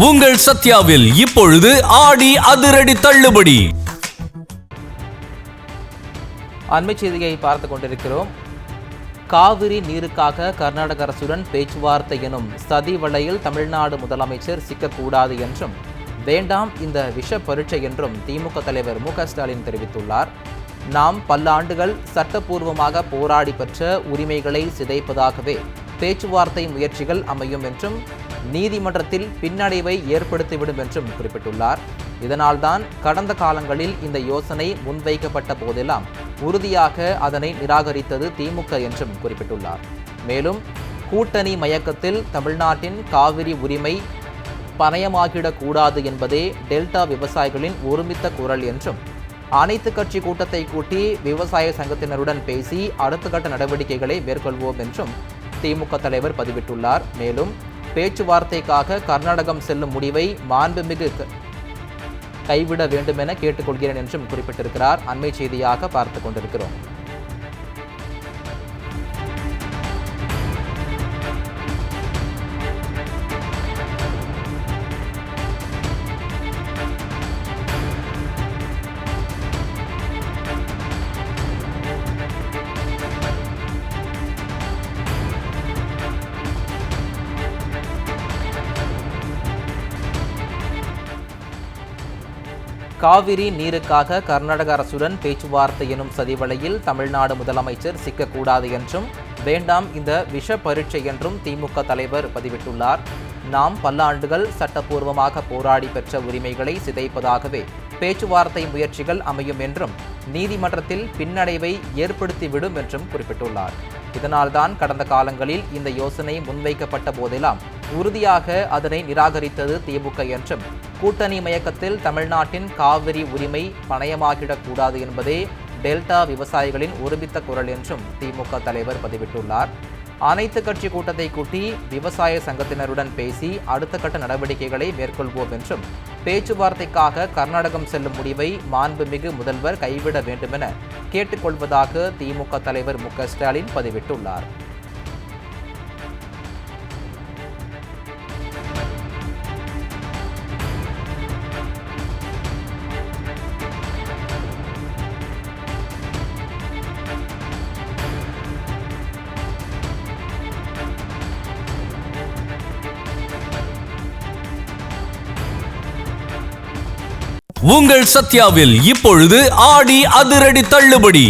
உங்கள் சத்யாவில் இப்பொழுது ஆடி அதிரடி தள்ளுபடி. அண்மை செய்தியை பார்த்து கொண்டிருக்கிறோம். காவிரி நீருக்காக கர்நாடக அரசுடன் பேச்சுவார்த்தை எனும் சதி வலையில் தமிழ்நாடு முதலமைச்சர் சிக்கக்கூடாது என்றும், வேண்டாம் இந்த விஷ பரீட்சை என்றும் திமுக தலைவர் மு க ஸ்டாலின் தெரிவித்துள்ளார். நாம் பல்லாண்டுகள் சட்டப்பூர்வமாக போராடி பெற்ற உரிமைகளை சிதைப்பதாகவே பேச்சுவார்த்தை முயற்சிகள் அமையும் என்றும், நீதிமன்றத்தில் பின்னடைவை ஏற்படுத்திவிடும் என்றும் குறிப்பிட்டுள்ளார். இதனால்தான் கடந்த காலங்களில் இந்த யோசனை முன்வைக்கப்பட்ட போதெல்லாம் உறுதியாக அதனை நிராகரித்தது திமுக என்றும் குறிப்பிட்டுள்ளார். மேலும் கூட்டணி மயக்கத்தில் தமிழ்நாட்டின் காவிரி உரிமை பணயமாகிடக்கூடாது என்பதே டெல்டா விவசாயிகளின் ஒருமித்த குரல் என்றும், அனைத்து கட்சி கூட்டத்தை கூட்டி விவசாய சங்கத்தினருடன் பேசி அடுத்த கட்ட நடவடிக்கைகளை மேற்கொள்வோம் என்றும் திமுக தலைவர் பதிவிட்டுள்ளார். மேலும் பேச்சுவார்த்தைக்காக கர்நாடகம் செல்லும் முடிவை மாண்புமிகு கைவிட வேண்டும் என கேட்டுக்கொள்கிறேன் என்றும் குறிப்பிட்டிருக்கிறார். அண்மை செய்தியாக பார்த்து கொண்டிருக்கிறோம். காவிரி நீருக்காக கர்நாடக அரசுடன் பேச்சுவார்த்தை எனும் சதிவலையில் தமிழ்நாடு முதலமைச்சர் சிக்கக்கூடாது என்றும், வேண்டாம் இந்த விஷ பரீட்சை என்றும் திமுக தலைவர் பதிவிட்டுள்ளார். நாம் பல்லாண்டுகள் சட்டப்பூர்வமாக போராடி பெற்ற உரிமைகளை சிதைப்பதாகவே பேச்சுவார்த்தை முயற்சிகள் அமையும் என்றும், நீதிமன்றத்தில் பின்னடைவை ஏற்படுத்திவிடும் என்றும் குறிப்பிட்டுள்ளார். இதனால்தான் கடந்த காலங்களில் இந்த யோசனை முன்வைக்கப்பட்ட போதெல்லாம் உறுதியாக அதனை நிராகரித்தது திமுக என்றும், கூட்டணி மயக்கத்தில் தமிழ்நாட்டின் காவிரி உரிமை பணயமாகிடக்கூடாது என்பதே டெல்டா விவசாயிகளின் ஒருமித்த குரல் என்றும் திமுக தலைவர் பதிவிட்டுள்ளார். அனைத்து கட்சி கூட்டத்தை கூட்டி விவசாய சங்கத்தினருடன் பேசி அடுத்த கட்ட நடவடிக்கைகளை மேற்கொள்வோம் என்றும், பேச்சுவார்த்தைக்காக கர்நாடகம் செல்லும் முடிவை மாண்புமிகு முதல்வர் கைவிட வேண்டுமென கேட்டுக்கொள்வதாக திமுக தலைவர் மு க ஸ்டாலின் பதிவிட்டுள்ளார். உங்கள் சத்யாவில் இப்பொழுது ஆடி அதிரடி தள்ளுபடி.